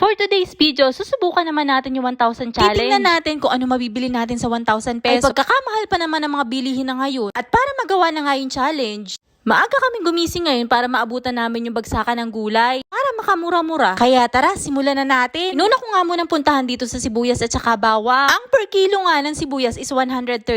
For today's video, susubukan naman natin yung 1,000 challenge. Titingnan natin kung ano mabibili natin sa 1,000 pesos. Ay pagkakamahal pa naman ng mga bilihin na ngayon. At para magawa na nga yung challenge, maaga kaming gumising ngayon para maabutan namin yung bagsakan ng gulay. Para makamura-mura. Kaya tara, simulan na natin. Inuna ko nga munang puntahan dito sa sibuyas at saka bawang. Ang per kilo nga ng sibuyas is 130.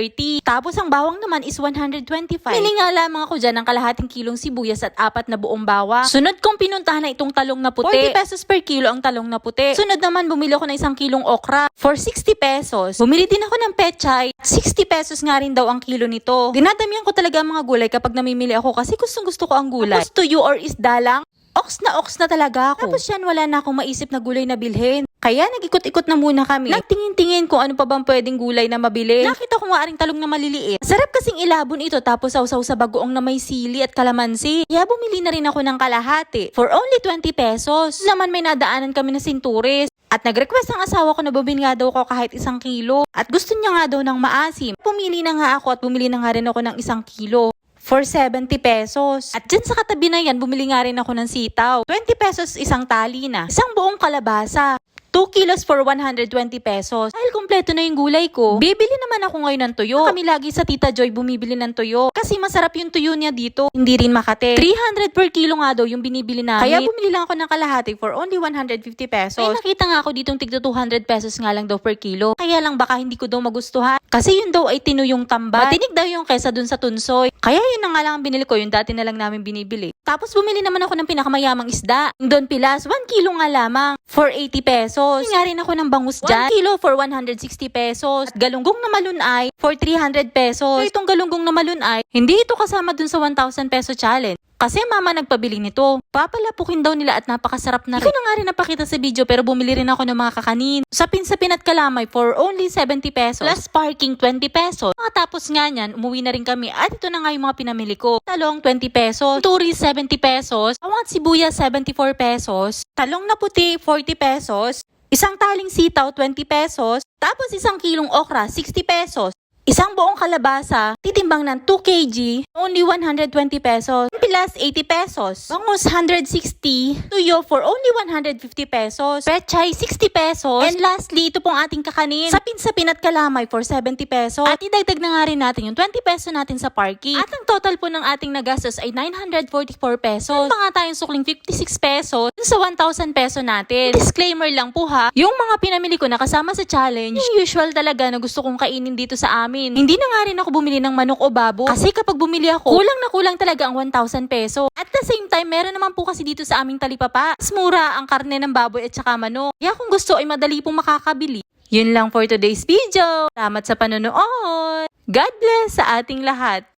Tapos ang bawang naman is 125. Pili nga lamang ako dyan ng kalahating kilong sibuyas at 4 na buong bawang. Sunod kong pinuntahan na itong talong na puti. 40 pesos per kilo ang talong na puti. Sunod naman bumili ako ng 1 kilong okra for 60 pesos. Bumili din ako ng pechay. 60 pesos nga rin daw ang kilo nito. Dinadamihan ko talaga ang mga gulay kapag namimili ako kasi gusto ko ang gulay. Tapos tuyo or isda lang. Ox na talaga ako. Tapos yan, wala na akong maisip na gulay na bilhin. Kaya nag-ikot-ikot na muna kami. Nagtingin-tingin kung ano pa bang pwedeng gulay na mabili. Nakita ko nga ring talong na maliliit. Sarap kasing ilabon ito tapos sausaw sa bagoong na may sili at kalamansi. Kaya bumili na rin ako ng kalahati. For only 20 pesos. Naman may nadaanan kami na sinturis. At nag-request ang asawa ko na bumili nga daw ako kahit 1 kilo. At gusto niya nga daw ng maasim. Pumili na nga ako at bumili na nga rin ako ng 1 kilo. For 70 pesos. At dyan sa katabi na yan, bumili nga rin ako ng sitaw. 20 pesos isang tali na. Isang buong kalabasa. 2 kilos for 120 pesos. Dahil kompleto na yung gulay ko, bibili naman ako ngayon ng tuyo. Kami lagi sa Tita Joy bumibili ng tuyo. Kasi masarap yung tuyo niya dito. Hindi rin Makate. 300 per kilo nga daw yung binibili namin. Kaya bumili lang ako ng kalahati for only 150 pesos. Ay nakita nga ako ditong tigdo 200 pesos nga lang daw per kilo. Kaya lang baka hindi ko daw magustuhan. Kasi yun daw ay tinuyong tambay. Matinig daw yung kesa dun sa tunsoy. Kaya yun na nga lang ang binili ko. Yung dati na lang namin binibili. Tapos bumili naman ako ng pinakamayamang isda. Yung Don Pilas, 1 kilo nga lamang for 80 pesos. Bumili nga rin ako ng bangus dyan. 1 kilo for 160 pesos. At galunggong na malunay for 300 pesos. So itong galunggong na malunay, hindi ito kasama dun sa 1,000 peso challenge. Kasi mama nagpabili nito. Papalapukin daw nila at napakasarap na rin. Hindi ko na nga rin napakita sa video pero bumili rin ako ng mga kakanin. Sapin-sapin at kalamay for only 70 pesos. Plus parking 20 pesos. Matapos nga niyan, umuwi na rin kami. At ito na nga yung mga pinamili ko. Talong 20 pesos. Turis 70 pesos. Bawang at sibuyas 74 pesos. Talong na puti 40 pesos. Isang taling sitaw 20 pesos. Tapos 1 kilong okra 60 pesos. Isang buong kalabasa, titimbang ng 2 kg, only 120 pesos. Pilas, 80 pesos. Bangus, 160. Tuyo for only 150 pesos. Pechay, 60 pesos. And lastly, ito pong ating kakanin. Sapin-sapin at kalamay for 70 pesos. At idagdag na nga rin natin yung 20 pesos natin sa parking. At ang total po ng ating nagastos ay 944 pesos. Pa nga tayong sukling 56 pesos sa 1,000 peso natin. Disclaimer lang po ha, yung mga pinamili ko na kasama sa challenge, yung usual talaga na gusto kong kainin dito sa amin. Hindi na nga rin ako bumili ng manok o babo kasi kapag bumili ako, kulang na kulang talaga ang 1,000 peso. At the same time, meron naman po kasi dito sa aming talipapa. Mas mura ang karne ng baboy at saka manok. Kaya kung gusto ay madali pong makakabili. Yun lang for today's video. Salamat sa panonood. God bless sa ating lahat.